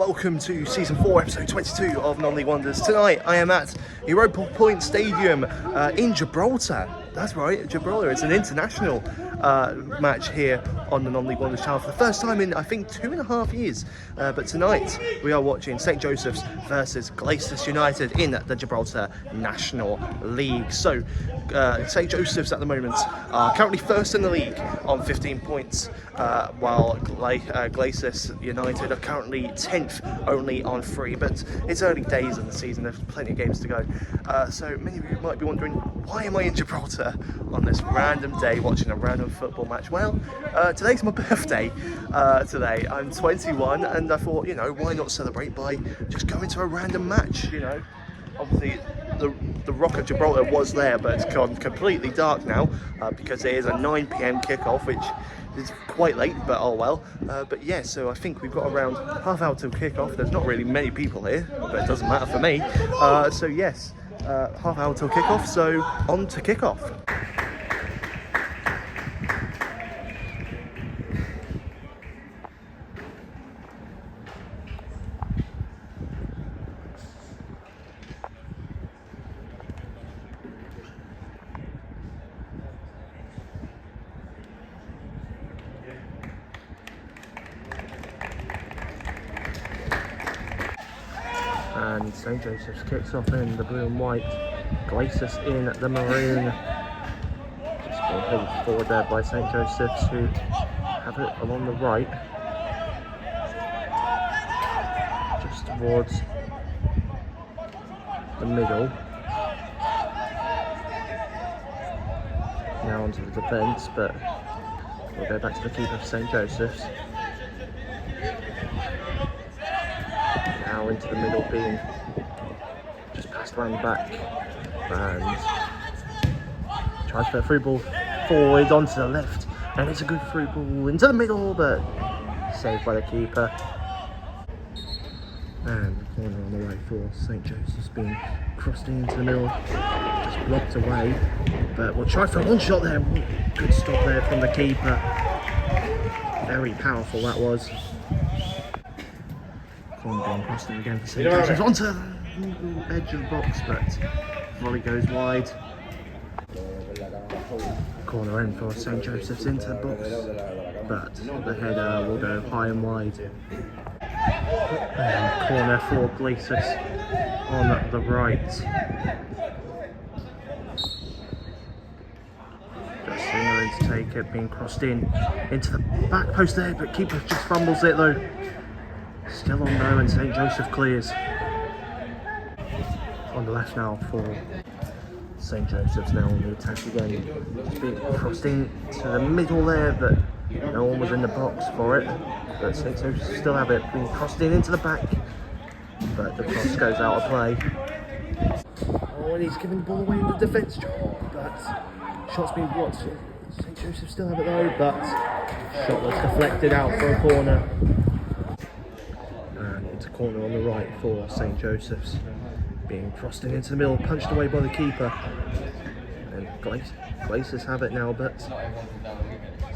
welcome to Season 4, Episode 22 of Non-League Wonders. Tonight I am at Europa Point Stadium in Gibraltar. That's right, Gibraltar. It's an international match here on the Non-League Wonders channel for the first time in, I think, 2.5 years. But tonight we are watching St Joseph's versus Glacis United in the Gibraltar National League. So St Joseph's at the moment are currently first in the league on 15 points, while Glacis United are currently 10th, only on 3. But it's early days in the season, there's plenty of games to go. So many of you might be wondering, why am I in Gibraltar on this random day watching a random football match? Well, today's my birthday today. I'm 21 and I thought, you know, why not celebrate by just going to a random match, you know. Obviously the Rock of Gibraltar was there, but it's gone completely dark now because it is a 9 PM kickoff, which is quite late, but oh well. But yeah, so I think we've got around half hour till kickoff. There's not really many people here, but it doesn't matter for me. So yes, half hour till kickoff, so on to kickoff. And St Joseph's kicks off in the blue and white, Glacis in the maroon. Just being headed forward there by St Joseph's, who have it along the right, just towards the middle. Now onto the defence, but we'll go back to the keeper of St Joseph's. Now into the middle, being just passed around the back, and tries for a through ball forward onto the left, and it's a good through ball into the middle, but saved by the keeper. And the corner on the right for St Joseph's being crossed into the middle, just blocked away, but we'll try for one shot there. Good stop there from the keeper, very powerful that was. Corner being crossed in again for St Joseph's onto the edge of the box, but volley goes wide. Corner in for St Joseph's into the box, but the header will go high and wide. And corner for Glacis on the right. Just sooner in to take it, being crossed in into the back post there, but keeper just fumbles it though. Still on though, and St Joseph clears. On the left now for St Joseph's, now on the attack again. Just being crossed in to the middle there, but no one was in the box for it. But St Joseph's still have it, being crossed in into the back, but the cross goes out of play. Oh, and he's giving the ball away in the defence, but shot's been blocked. St Joseph still have it though, but shot was deflected out for a corner. And it's a corner on the right for St Joseph's, being crossed in into the middle, punched away by the keeper. And Glacis have it now, but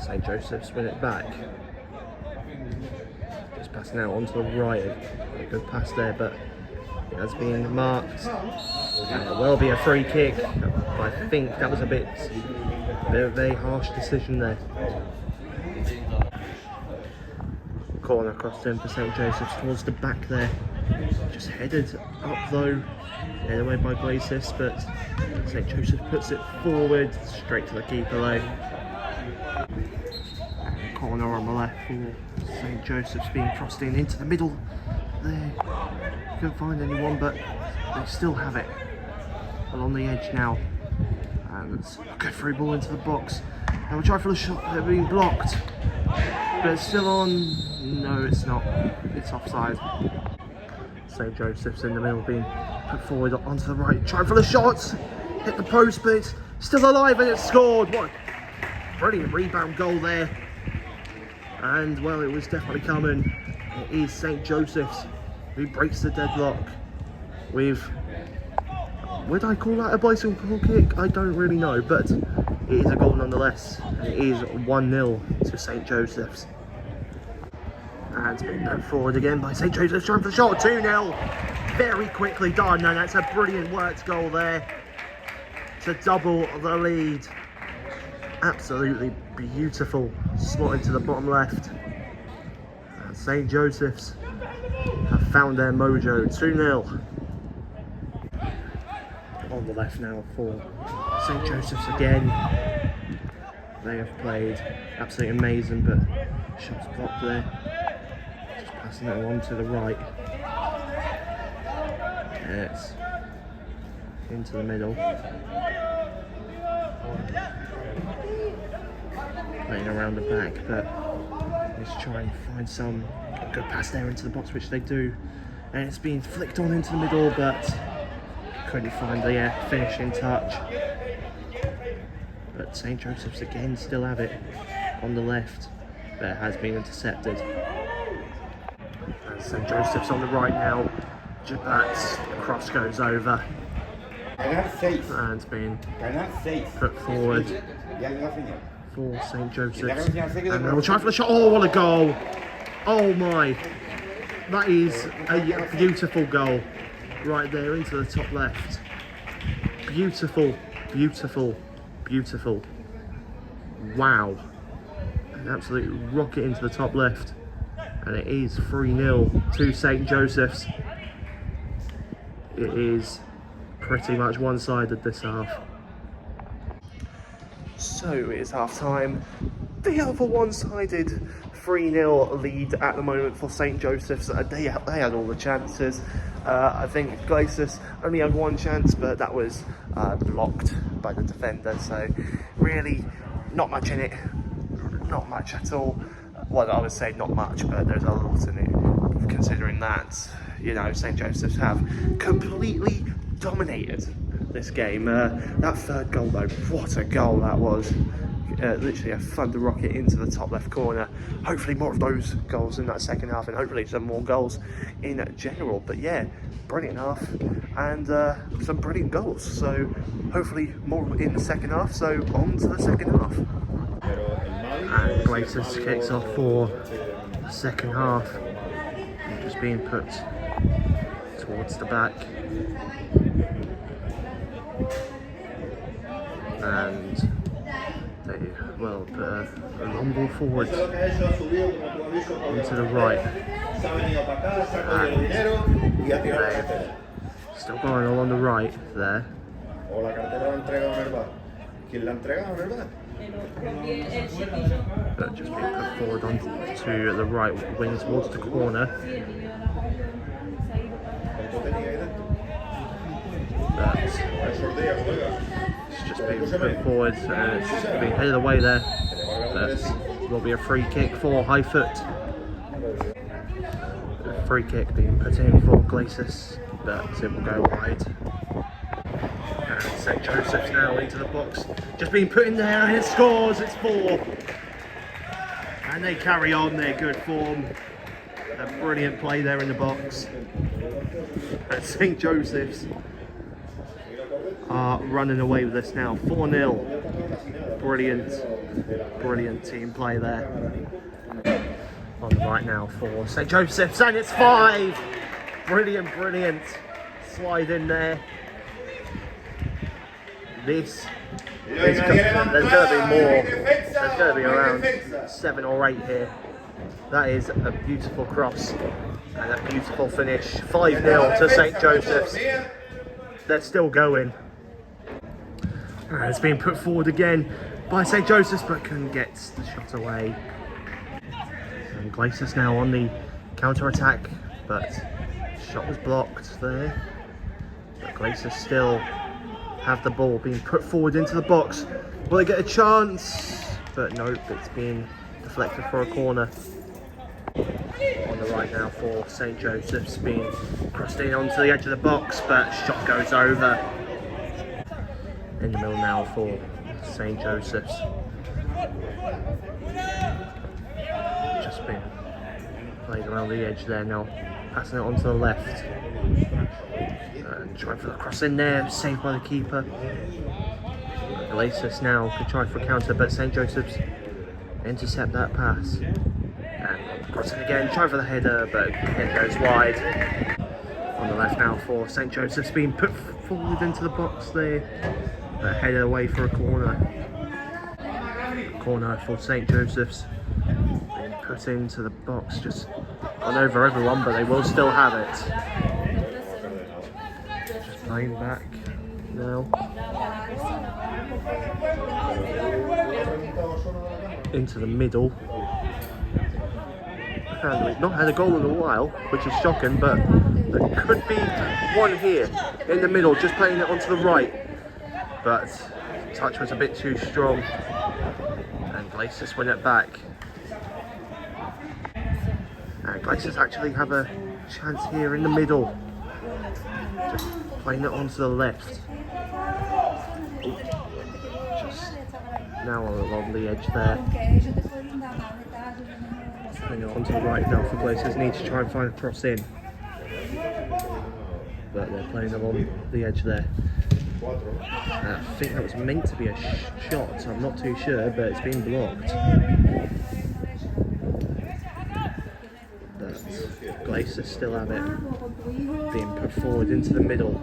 St Joseph's win it back. Just pass now onto the right. A good pass there, but it has been marked. And it will be a free kick. I think that was a bit of a harsh decision there. Corner crossed in for St Joseph's towards the back there. Just headed up though, headed away by Glacis, but St Joseph puts it forward, straight to the keeper though. Corner on the left for St Joseph's, being crossed in into the middle there. Couldn't find anyone, but they still have it along the edge now. And it's a good through ball into the box. And we'll try for the shot, they're being blocked. But it's still on. No, it's not. It's offside. St Joseph's in the middle, being put forward onto the right. Try for the shot. Hit the post, but it's still alive and it's scored. What a brilliant rebound goal there. And well, it was definitely coming. It is St Joseph's who breaks the deadlock with, would I call that a bicycle kick? I don't really know, but it is a goal nonetheless. And it is 1-0 to St Joseph's. And it's been put forward again by St. Joseph's, trying for the shot. 2-0. Very quickly done, and that's a brilliant worked goal there to double the lead. Absolutely beautiful slot into the bottom left. And St. Joseph's have found their mojo. 2-0. On the left now for St. Joseph's again. They have played absolutely amazing, but shots blocked there. Just passing it on to the right. It's into the middle. Playing around the back, but let's try and find some good pass there into the box, which they do. And it's being flicked on into the middle, but couldn't find the finishing touch. But St. Joseph's again still have it on the left, but it has been intercepted. And St. Joseph's on the right now. Jabat's cross goes over. And it's been put forward for St. Joseph's. And they'll try for the shot. Oh, what a goal! Oh my! That is a beautiful goal right there into the top left. Beautiful, beautiful, beautiful. Wow. An absolute rocket into the top left. And it is 3-0 to St. Joseph's. It is pretty much one-sided this half. So it is half time. They have a one-sided 3-0 lead at the moment for St. Joseph's. They had all the chances. I think Glacis only had one chance, but that was blocked by the defender. So really, not much in it. Not much at all. Well, I would say not much, but there's a lot in it. Considering that, you know, St. Joseph's have completely dominated this game. That third goal though, what a goal that was. Literally a thunder rocket into the top left corner. Hopefully more of those goals in that second half, and hopefully some more goals in general. But yeah, brilliant half and some brilliant goals. So hopefully more in the second half. So on to the second half. And Glacis kicks off for the second half. Just being put towards the back. And they will put a long ball forward into the right. And they've still going along the right there. But just being put forward onto the right wing towards the corner. But it's just being put forward and it's being headed away there. But will be a free kick for Highfoot. A free kick being put in for Glacis, but it will go wide. And St. Joseph's now into the box. Just being put in there and it scores, it's 4. And they carry on their good form. A brilliant play there in the box. And St. Joseph's are running away with this now. 4-0. Brilliant, brilliant team play there. On the right now for St. Joseph's, and it's 5. Brilliant, brilliant. Slide in there. There's going to be more. There's going to be around 7 or 8 here. That is a beautiful cross and a beautiful finish. 5-0 to St. Joseph's. They're still going. It's being put forward again by St. Joseph's, but couldn't get the shot away. And Glacis now on the counter-attack, but shot was blocked there. But Glacis still have the ball being put forward into the box. Will they get a chance? But nope, it's being deflected for a corner. On the right now for St. Joseph's, being crossed in onto the edge of the box, but shot goes over. In the middle now for St. Joseph's. Just been played around the edge there now, passing it onto the left. And trying for the cross in there, saved by the keeper. Glacis now could try for a counter, but St. Joseph's intercept that pass. And Crossing again, trying for the header, but it goes wide. On the left now for St. Joseph's, being put forward into the box there, but headed away for a corner. Corner for St. Joseph's, being put into the box, just gone over everyone, but they will still have it. Just playing back now. Into the middle. And we've not had a goal in a while, which is shocking, but there could be one here in the middle, just playing it onto the right. But touch was a bit too strong, and Glacis win it back. And Glacis actually have a chance here in the middle, just playing it onto the left. Just now along the edge there. Putting it onto the right now for Glacis. Need to try and find a cross in, but they're playing along the edge there. I think that was meant to be a shot, I'm not too sure, but it's been blocked. But Glacis still have it, being put forward into the middle.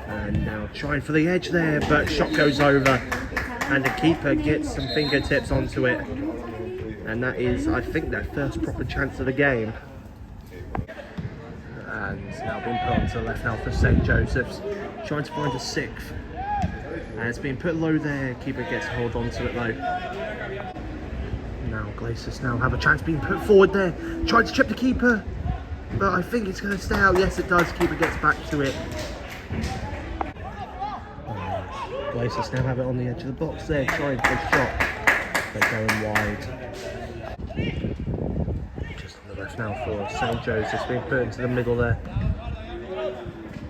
And now trying for the edge there, but shot goes over, and the keeper gets some fingertips onto it. And that is, I think, their first proper chance of the game. And now being put onto the left now for St. Joseph's, trying to find a sixth. And it's been put low there, keeper gets a hold onto it though. Now Glacis now have a chance being put forward there, trying to chip the keeper, but I think it's going to stay out. Yes it does, keeper gets back to it. Glacis now have it on the edge of the box there, trying for a shot. They're going wide. Just on the left now for St. Joseph's, being put into the middle there.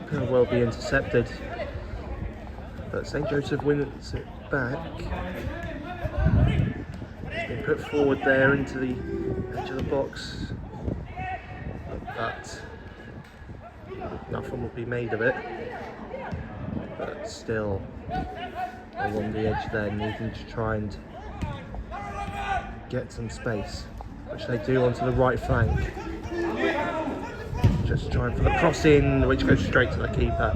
Could well be intercepted, but St. Joseph wins it back. It's been put forward there into the edge of the box, but nothing will be made of it. But still along the edge there, needing to try and get some space, which they do onto the right flank. Just trying for the cross in, which goes straight to the keeper.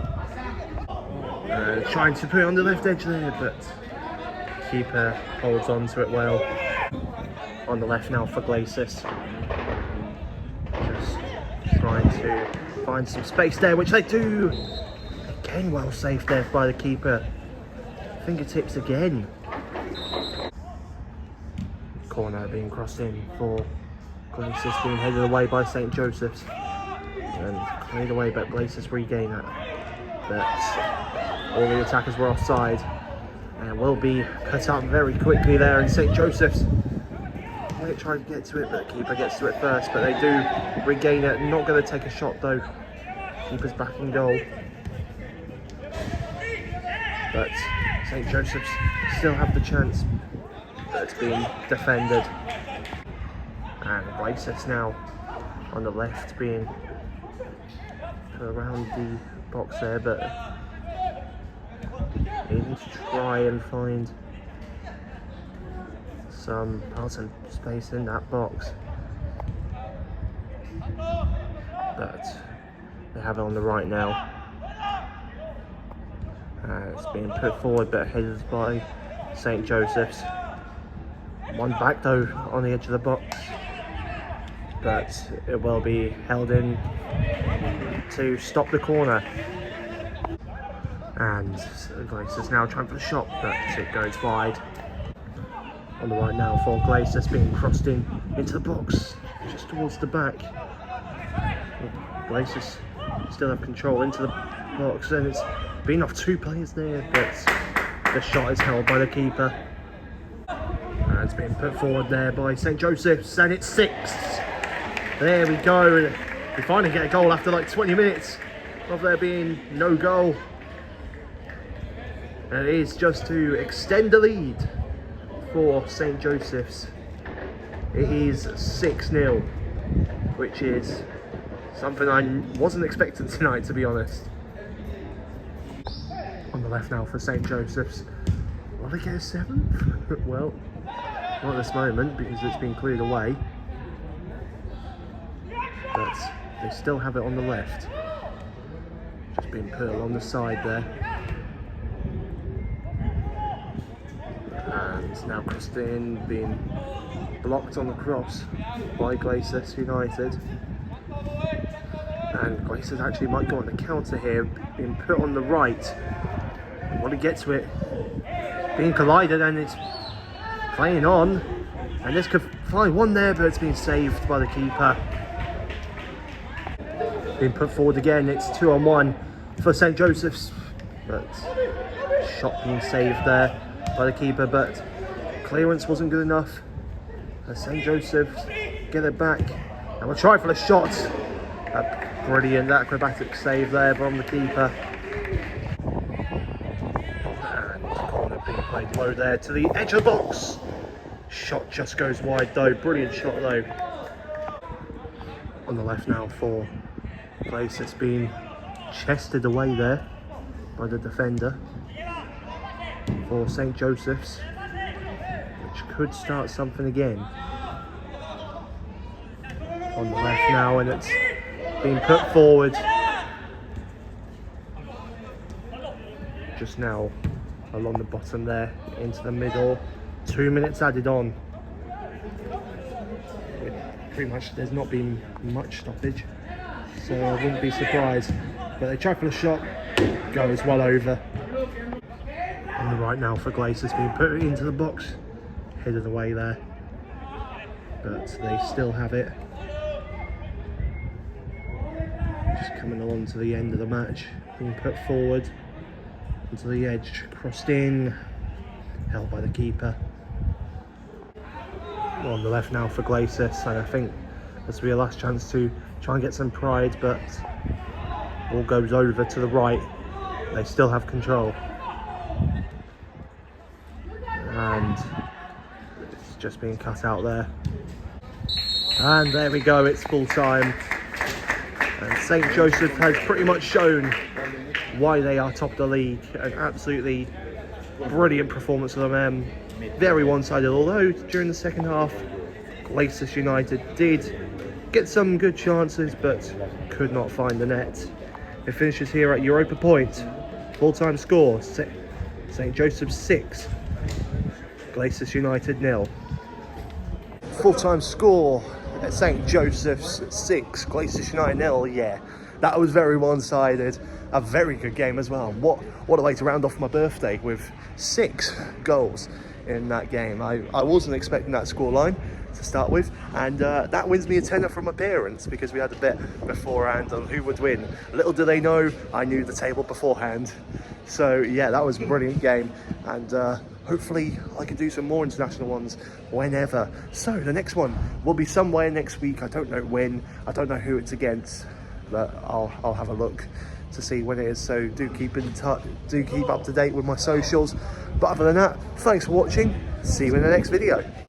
Trying to put it on the left edge there, but keeper holds on to it well. On the left now for Glacis. Just trying to find some space there, which they do. Again, well saved there by the keeper. Fingertips again. Corner being crossed in for Glacis, being headed away by St. Joseph's. And cleared away, but Glacis regain it. But all the attackers were offside, and will be put up very quickly there. And St. Joseph's they try to get to it, but the keeper gets to it first. But they do regain it. Not going to take a shot though. Keeper's back in goal. But St. Joseph's still have the chance, but it's being defended. And Glacis now on the left, being put around the box there, but needing to try and find some passing space in that box. But they have it on the right now. It's being put forward, but headed by St. Joseph's. One back though on the edge of the box, but it will be held in to stop the corner. And Glacis now trying for the shot, but it goes wide. On the right now for Glacis, being crossed into the box, just towards the back. Glacis still have control into the box, and it's been off two players there, but the shot is held by the keeper. And it's been put forward there by St. Joseph's, and it's 6. There we go. We finally get a goal after like 20 minutes of there being no goal. And it is just to extend the lead for St. Joseph's. It is 6-0, which is something I wasn't expecting tonight, to be honest. On the left now for St. Joseph's. Will they get a 7th? Well, Not at this moment because it's been cleared away. But they still have it on the left. Just being put along the side there. And now crossed in, being blocked on the cross by Glacis United. And Glacis actually might go on the counter here, being put on the right. Want to get to it. Being collided, and it's playing on. And this could find one there, but it's been saved by the keeper. Being put forward again, it's 2-on-1 for St. Joseph's. But shot being saved there by the keeper, but clearance wasn't good enough. St. Joseph's get it back. And we'll try for the shot. Brilliant acrobatic save there from the keeper. And corner being played low there to the edge of the box. Shot just goes wide though. Brilliant shot though. On the left now for Glacis, being chested away there by the defender for St. Joseph's, which could start something again. On the left now, and it's being put forward just now along the bottom there into the middle. 2 minutes added on. Pretty much there's not been much stoppage, so I wouldn't be surprised. But they try for the shot, goes well over. On the right now for Glacis, being put into the box, headed away there, but they still have it. Just coming along to the end of the match, being put forward into the edge, crossed in, held by the keeper. On the left now for Glacis, and I think this will be a last chance to try and get some pride, but ball goes over to the right. They still have control. And it's just being cut out there. And there we go, it's full time. And St. Joseph has pretty much shown why they are top of the league. An absolutely brilliant performance from them. Very one-sided, although during the second half, Glacis United did get some good chances, but could not find the net. It finishes here at Europa Point. Full-time score, St. Joseph's 6, Glacis United 0. Full-time score at St. Joseph's 6, Glacis United 0. Yeah, that was very one-sided. A very good game as well. What a way to round off my birthday with 6 goals in that game. I wasn't expecting that scoreline to start with, and that wins me a tenner from my parents because we had a bet beforehand on who would win. Little do they know, I knew the table beforehand. So yeah, that was a brilliant game, and hopefully I can do some more international ones whenever. So the next one will be somewhere next week. I don't know when, I don't know who it's against, but I'll have a look to see when it is. So do keep in touch, do keep up to date with my socials. But other than that, thanks for watching. See you in the next video.